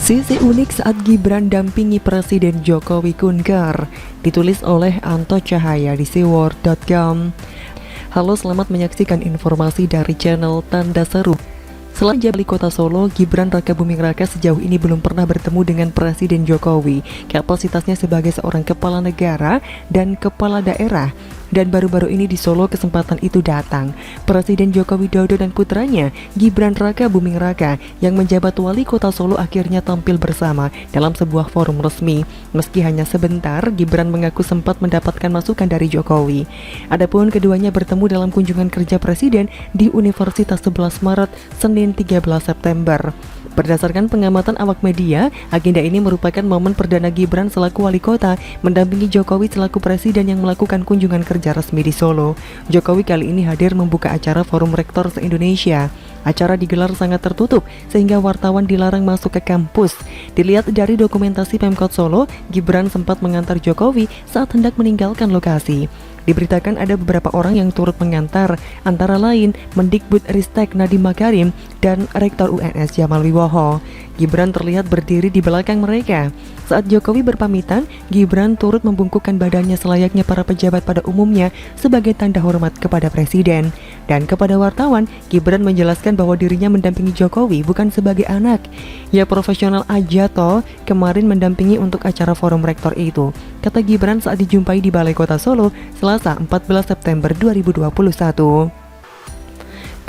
Sisi unik saat Gibran dampingi Presiden Jokowi kunker, ditulis oleh Anto Cahaya di seaworld.com. Halo, selamat menyaksikan informasi dari channel Tanda Seru. Selain Wali Kota Solo, Gibran Raka Buming Raka sejauh ini belum pernah bertemu dengan Presiden Jokowi. Kapasitasnya sebagai seorang kepala negara dan kepala daerah. Dan baru-baru ini di Solo kesempatan itu datang. Presiden Joko Widodo dan putranya, Gibran Raka Buming Raka, yang menjabat Wali Kota Solo akhirnya tampil bersama dalam sebuah forum resmi. Meski hanya sebentar, Gibran mengaku sempat mendapatkan masukan dari Jokowi. Adapun keduanya bertemu dalam kunjungan kerja Presiden di Universitas 11 Maret, Senin 13 September. Berdasarkan pengamatan awak media, agenda ini merupakan momen perdana Gibran selaku wali kota mendampingi Jokowi selaku presiden yang melakukan kunjungan kerja resmi di Solo. Jokowi kali ini hadir membuka acara Forum Rektor se-Indonesia. Acara digelar sangat tertutup sehingga wartawan dilarang masuk ke kampus. Dilihat dari dokumentasi Pemkot Solo, Gibran sempat mengantar Jokowi saat hendak meninggalkan lokasi. Diberitakan ada beberapa orang yang turut mengantar, antara lain Mendikbudristek Nadiem Makarim dan Rektor UNS Jamal Wiwoho. Gibran terlihat berdiri di belakang mereka. Saat Jokowi berpamitan, Gibran turut membungkukkan badannya selayaknya para pejabat pada umumnya sebagai tanda hormat kepada Presiden. Dan kepada wartawan, Gibran menjelaskan bahwa dirinya mendampingi Jokowi bukan sebagai anak. Ya profesional aja toh, kemarin mendampingi untuk acara Forum Rektor itu, kata Gibran saat dijumpai di Balai Kota Solo, Selasa 14 September 2021.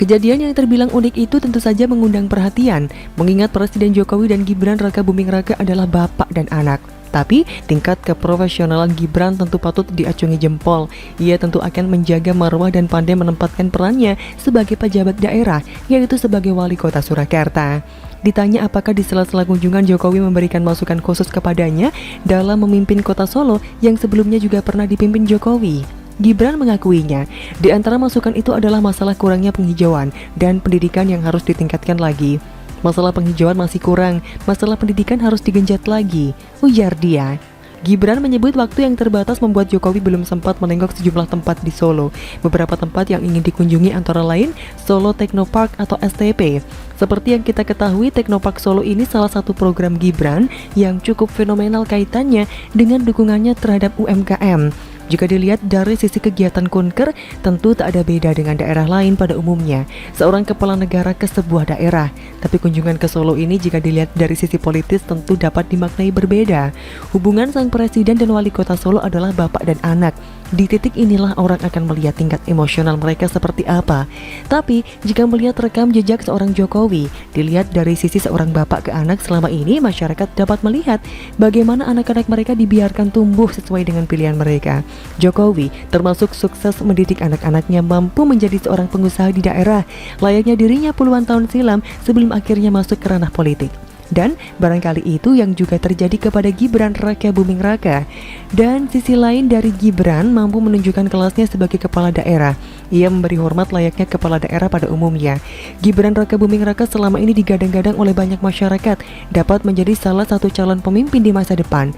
Kejadian yang terbilang unik itu tentu saja mengundang perhatian, mengingat Presiden Jokowi dan Gibran Raka Buming Raka adalah bapak dan anak. Tapi tingkat keprofesionalan Gibran tentu patut diacungi jempol. Ia tentu akan menjaga marwah dan pandai menempatkan perannya sebagai pejabat daerah, yaitu sebagai wali kota Surakarta. Ditanya apakah di sela-sela kunjungan Jokowi memberikan masukan khusus kepadanya dalam memimpin kota Solo yang sebelumnya juga pernah dipimpin Jokowi, Gibran mengakuinya. Di antara masukan itu adalah masalah kurangnya penghijauan dan pendidikan yang harus ditingkatkan lagi. Masalah penghijauan masih kurang, masalah pendidikan harus digenjot lagi, ujar dia. Gibran menyebut waktu yang terbatas membuat Jokowi belum sempat menengok sejumlah tempat di Solo. Beberapa tempat yang ingin dikunjungi antara lain Solo Technopark atau STP. Seperti yang kita ketahui, Technopark Solo ini salah satu program Gibran yang cukup fenomenal kaitannya dengan dukungannya terhadap UMKM. Jika dilihat dari sisi kegiatan kunker, tentu tak ada beda dengan daerah lain pada umumnya. Seorang kepala negara ke sebuah daerah. Tapi kunjungan ke Solo ini jika dilihat dari sisi politis tentu dapat dimaknai berbeda. Hubungan sang presiden dan wali kota Solo adalah bapak dan anak. Di titik inilah orang akan melihat tingkat emosional mereka seperti apa. Tapi jika melihat rekam jejak seorang Jokowi, dilihat dari sisi seorang bapak ke anak, selama ini masyarakat dapat melihat bagaimana anak-anak mereka dibiarkan tumbuh sesuai dengan pilihan mereka. Jokowi termasuk sukses mendidik anak-anaknya mampu menjadi seorang pengusaha di daerah, layaknya dirinya puluhan tahun silam sebelum akhirnya masuk ke ranah politik. Dan barangkali itu yang juga terjadi kepada Gibran Raka Buming Raka. Dan sisi lain dari Gibran mampu menunjukkan kelasnya sebagai kepala daerah. Ia memberi hormat layaknya kepala daerah pada umumnya. Gibran Raka Buming Raka selama ini digadang-gadang oleh banyak masyarakat dapat menjadi salah satu calon pemimpin di masa depan.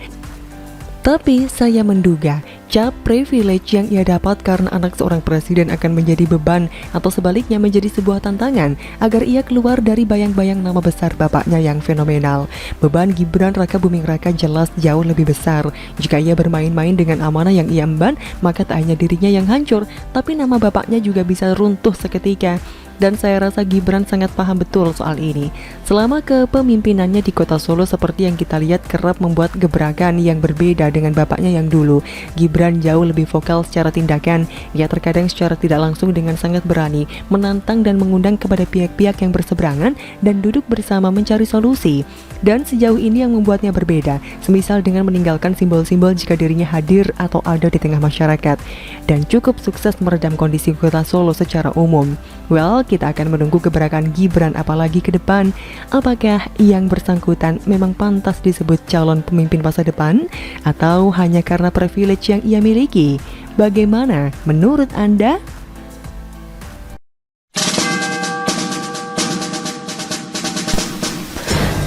Tapi saya menduga cap privilege yang ia dapat karena anak seorang presiden akan menjadi beban atau sebaliknya menjadi sebuah tantangan agar ia keluar dari bayang-bayang nama besar bapaknya yang fenomenal. Beban Gibran Raka Buming Raka jelas jauh lebih besar. Jika ia bermain-main dengan amanah yang ia emban, maka tak hanya dirinya yang hancur, tapi nama bapaknya juga bisa runtuh seketika. Dan saya rasa Gibran sangat paham betul soal ini. Selama kepemimpinannya di kota Solo, seperti yang kita lihat, kerap membuat gebrakan yang berbeda dengan bapaknya yang dulu. Gibran jauh lebih vokal secara tindakan. Ia terkadang secara tidak langsung dengan sangat berani menantang dan mengundang kepada pihak-pihak yang berseberangan dan duduk bersama mencari solusi. Dan sejauh ini yang membuatnya berbeda, semisal dengan meninggalkan simbol-simbol jika dirinya hadir atau ada di tengah masyarakat, dan cukup sukses meredam kondisi kota Solo secara umum. Well, kita akan menunggu gebrakan Gibran apalagi ke depan. Apakah yang bersangkutan memang pantas disebut calon pemimpin masa depan atau hanya karena privilege yang ia miliki? Bagaimana menurut Anda?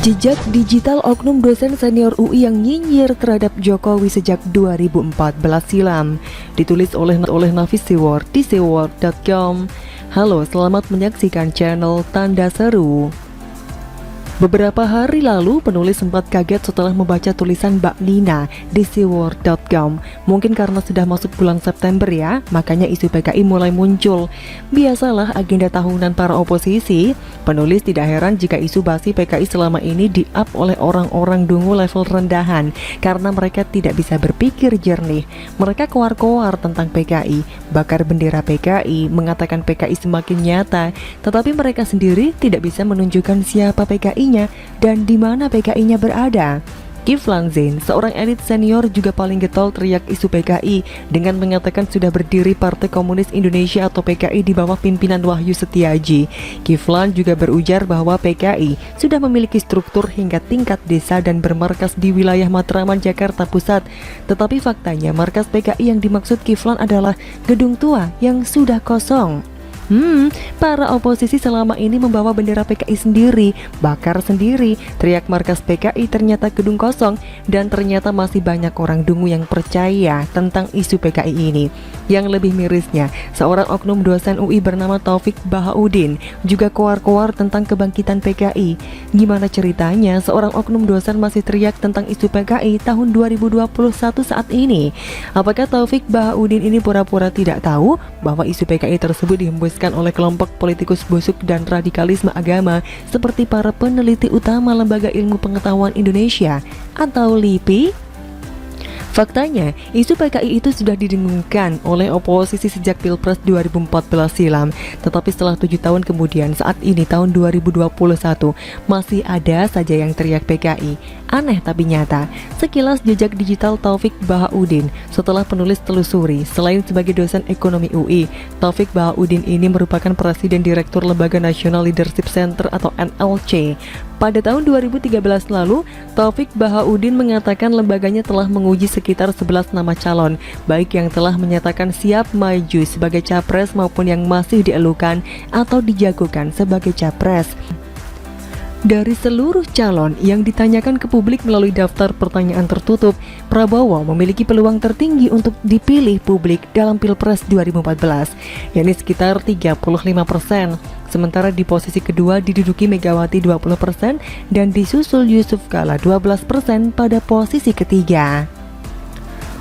Jejak digital oknum dosen senior UI yang nyinyir terhadap Jokowi sejak 2014 silam, ditulis oleh Nafis Seaworld di seaworld.com. Halo, selamat menyaksikan channel Tanda Seru. Beberapa hari lalu, penulis sempat kaget setelah membaca tulisan Mbak Nina di seaworld.com. Mungkin karena sudah masuk bulan September ya, makanya isu PKI mulai muncul. Biasalah agenda tahunan para oposisi. Penulis tidak heran jika isu basi PKI selama ini di-up oleh orang-orang dungu level rendahan, karena mereka tidak bisa berpikir jernih. Mereka koar-koar tentang PKI, bakar bendera PKI, mengatakan PKI semakin nyata, tetapi mereka sendiri tidak bisa menunjukkan siapa PKI dan di mana PKI-nya berada. Kiflan Zain, seorang elit senior, juga paling getol teriak isu PKI dengan mengatakan sudah berdiri Partai Komunis Indonesia atau PKI di bawah pimpinan Wahyu Setiaji. Kiflan juga berujar bahwa PKI sudah memiliki struktur hingga tingkat desa dan bermarkas di wilayah Matraman, Jakarta Pusat. Tetapi faktanya markas PKI yang dimaksud Kiflan adalah gedung tua yang sudah kosong. Para oposisi selama ini membawa bendera PKI sendiri, bakar sendiri, teriak markas PKI, ternyata gedung kosong, dan ternyata masih banyak orang dungu yang percaya tentang isu PKI ini. Yang lebih mirisnya, seorang oknum dosen UI bernama Taufik Bahaudin juga koar-koar tentang kebangkitan PKI. Gimana ceritanya seorang oknum dosen masih teriak tentang isu PKI tahun 2021 saat ini? Apakah Taufik Bahaudin ini pura-pura tidak tahu bahwa isu PKI tersebut dihembuskan oleh kelompok politikus busuk dan radikalisme agama seperti para peneliti utama Lembaga Ilmu Pengetahuan Indonesia atau LIPI? Faktanya, isu PKI itu sudah didengungkan oleh oposisi sejak Pilpres 2014 silam. Tetapi setelah 7 tahun kemudian, saat ini tahun 2021, masih ada saja yang teriak PKI. Aneh tapi nyata. Sekilas jejak digital Taufik Bahaudin setelah penulis telusuri, selain sebagai dosen ekonomi UI, Taufik Bahaudin ini merupakan Presiden Direktur Lembaga National Leadership Center atau NLC. Pada tahun 2013 lalu, Taufik Bahaudin mengatakan lembaganya telah menguji sekitar 11 nama calon, baik yang telah menyatakan siap maju sebagai capres maupun yang masih dielukan atau dijagokan sebagai capres. Dari seluruh calon yang ditanyakan ke publik melalui daftar pertanyaan tertutup, Prabowo memiliki peluang tertinggi untuk dipilih publik dalam Pilpres 2014, yakni sekitar 35%. Sementara di posisi kedua diduduki Megawati 20% dan disusul Yusuf Kala 12% pada posisi ketiga.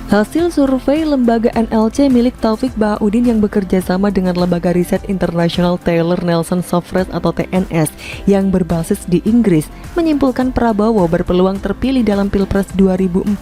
Hasil survei lembaga NLC milik Taufik Bahaudin yang bekerja sama dengan lembaga riset internasional Taylor Nelson Software atau TNS yang berbasis di Inggris menyimpulkan Prabowo berpeluang terpilih dalam Pilpres 2014.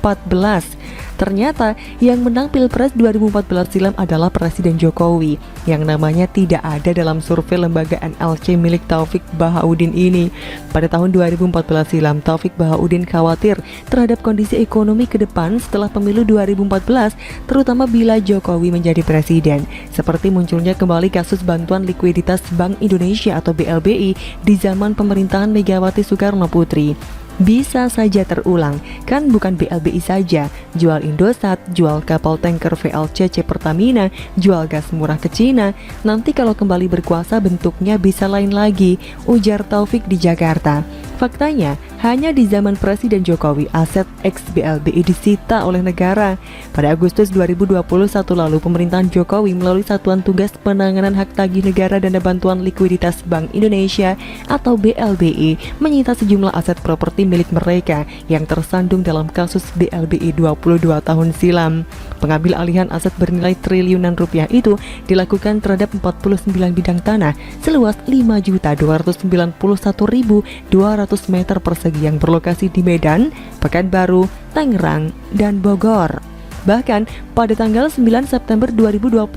Ternyata yang menang Pilpres 2014 silam adalah Presiden Jokowi, yang namanya tidak ada dalam survei lembaga NLC milik Taufik Bahaudin ini. Pada tahun 2014 silam, Taufik Bahaudin khawatir terhadap kondisi ekonomi ke depan setelah pemilu 2014, terutama bila Jokowi menjadi presiden, seperti munculnya kembali kasus bantuan likuiditas Bank Indonesia atau BLBI di zaman pemerintahan Megawati Soekarno Putri. Bisa saja terulang, kan bukan BLBI saja, jual Indosat, jual kapal tanker VLCC Pertamina, jual gas murah ke Cina. Nanti kalau kembali berkuasa bentuknya bisa lain lagi, ujar Taufik di Jakarta. Faktanya, hanya di zaman Presiden Jokowi aset ex-BLBI disita oleh negara. Pada Agustus 2021 lalu, pemerintahan Jokowi melalui Satuan Tugas Penanganan Hak Tagih Negara Dana Bantuan Likuiditas Bank Indonesia atau BLBI menyita sejumlah aset properti milik mereka yang tersandung dalam kasus BLBI 22 tahun silam. Pengambil alihan aset bernilai triliunan rupiah itu dilakukan terhadap 49 bidang tanah seluas 5.291.200 meter persegi yang berlokasi di Medan, Pekanbaru, Tangerang, dan Bogor. Bahkan pada tanggal 9 September 2021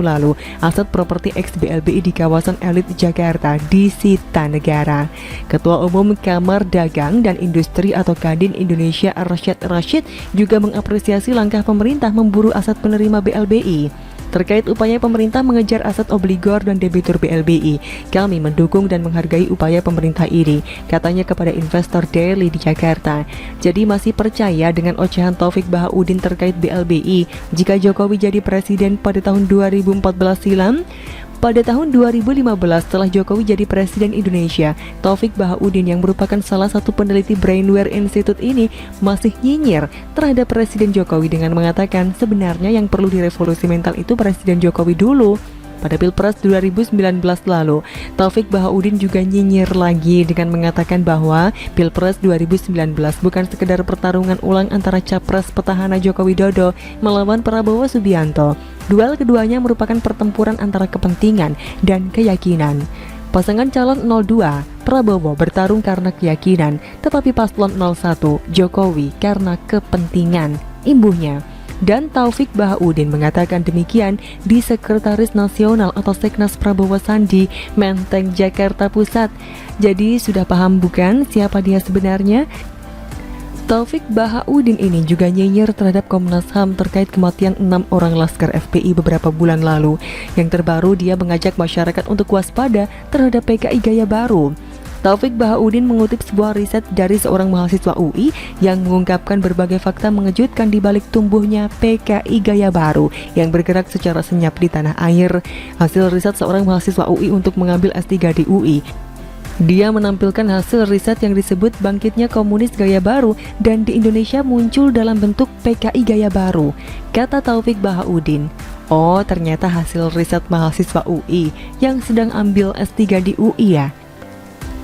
lalu, aset properti ex-BLBI di kawasan elit Jakarta disita negara. Ketua Umum Kamar Dagang dan Industri atau Kadin Indonesia Arsyad Rashid juga mengapresiasi langkah pemerintah memburu aset penerima BLBI. Terkait upaya pemerintah mengejar aset obligor dan debitur BLBI, kami mendukung dan menghargai upaya pemerintah ini, katanya kepada Investor Daily di Jakarta. Jadi masih percaya dengan ocehan Taufik Bahaudin terkait BLBI jika Jokowi jadi presiden pada tahun 2014 silam? Pada tahun 2015 setelah Jokowi jadi Presiden Indonesia, Taufik Bahaudin yang merupakan salah satu peneliti Brainware Institute ini masih nyinyir terhadap Presiden Jokowi dengan mengatakan sebenarnya yang perlu direvolusi mental itu Presiden Jokowi dulu. pada Pilpres 2019 lalu. Taufik Bahaudin juga nyinyir lagi dengan mengatakan bahwa Pilpres 2019 bukan sekedar pertarungan ulang antara capres petahana Joko Widodo melawan Prabowo Subianto. Duel keduanya merupakan pertempuran antara kepentingan dan keyakinan. Pasangan calon 02, Prabowo bertarung karena keyakinan, tetapi paslon 01, Jokowi karena kepentingan, imbuhnya. Dan Taufik Bahaudin mengatakan demikian di Sekretaris Nasional atau Seknas Prabowo Sandi, Menteng, Jakarta Pusat. Jadi sudah paham bukan siapa dia sebenarnya? Taufik Bahaudin ini juga nyinyir terhadap Komnas HAM terkait kematian 6 orang laskar FPI beberapa bulan lalu. Yang terbaru, dia mengajak masyarakat untuk waspada terhadap PKI Gaya Baru. Taufik Bahaudin mengutip sebuah riset dari seorang mahasiswa UI yang mengungkapkan berbagai fakta mengejutkan di balik tumbuhnya PKI Gaya Baru yang bergerak secara senyap di tanah air. Hasil riset seorang mahasiswa UI untuk mengambil S3 di UI. Dia menampilkan hasil riset yang disebut bangkitnya komunis gaya baru dan di Indonesia muncul dalam bentuk PKI Gaya Baru, kata Taufik Bahaudin. Oh, ternyata hasil riset mahasiswa UI yang sedang ambil S3 di UI ya.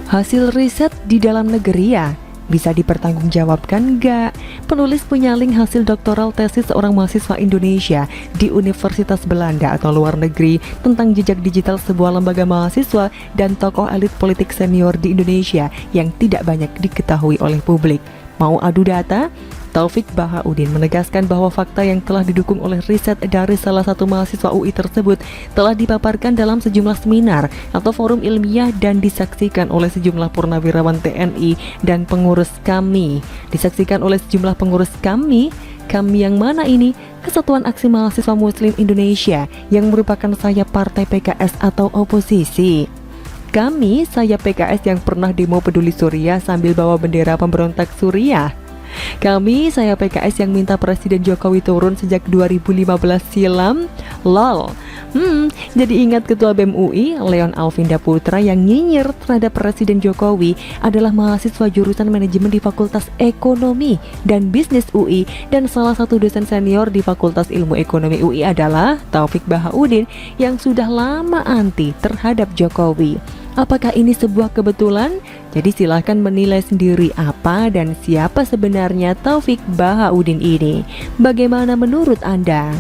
Hasil riset di dalam negeri ya, bisa dipertanggungjawabkan nggak? Penulis punya link hasil doktoral tesis seorang mahasiswa Indonesia di Universitas Belanda atau luar negeri tentang jejak digital sebuah lembaga mahasiswa dan tokoh elit politik senior di Indonesia yang tidak banyak diketahui oleh publik. Mau adu data? Taufik Bahaudin menegaskan bahwa fakta yang telah didukung oleh riset dari salah satu mahasiswa UI tersebut telah dipaparkan dalam sejumlah seminar atau forum ilmiah dan disaksikan oleh sejumlah purnawirawan TNI dan pengurus KAMI. Disaksikan oleh sejumlah pengurus KAMI yang mana ini? Kesatuan Aksi Mahasiswa Muslim Indonesia yang merupakan sayap partai PKS atau oposisi. Kami sayap PKS yang pernah demo peduli Suriah sambil bawa bendera pemberontak Suriah. Kami sayap PKS yang minta Presiden Jokowi turun sejak 2015 silam. Lol. Jadi ingat Ketua BEM UI, Leon Alvinda Putra yang nyinyir terhadap Presiden Jokowi adalah mahasiswa jurusan manajemen di Fakultas Ekonomi dan Bisnis UI, dan salah satu dosen senior di Fakultas Ilmu Ekonomi UI adalah Taufik Bahaudin yang sudah lama anti terhadap Jokowi. Apakah ini sebuah kebetulan? Jadi silahkan menilai sendiri apa dan siapa sebenarnya Taufik Bahaudin ini. Bagaimana menurut Anda?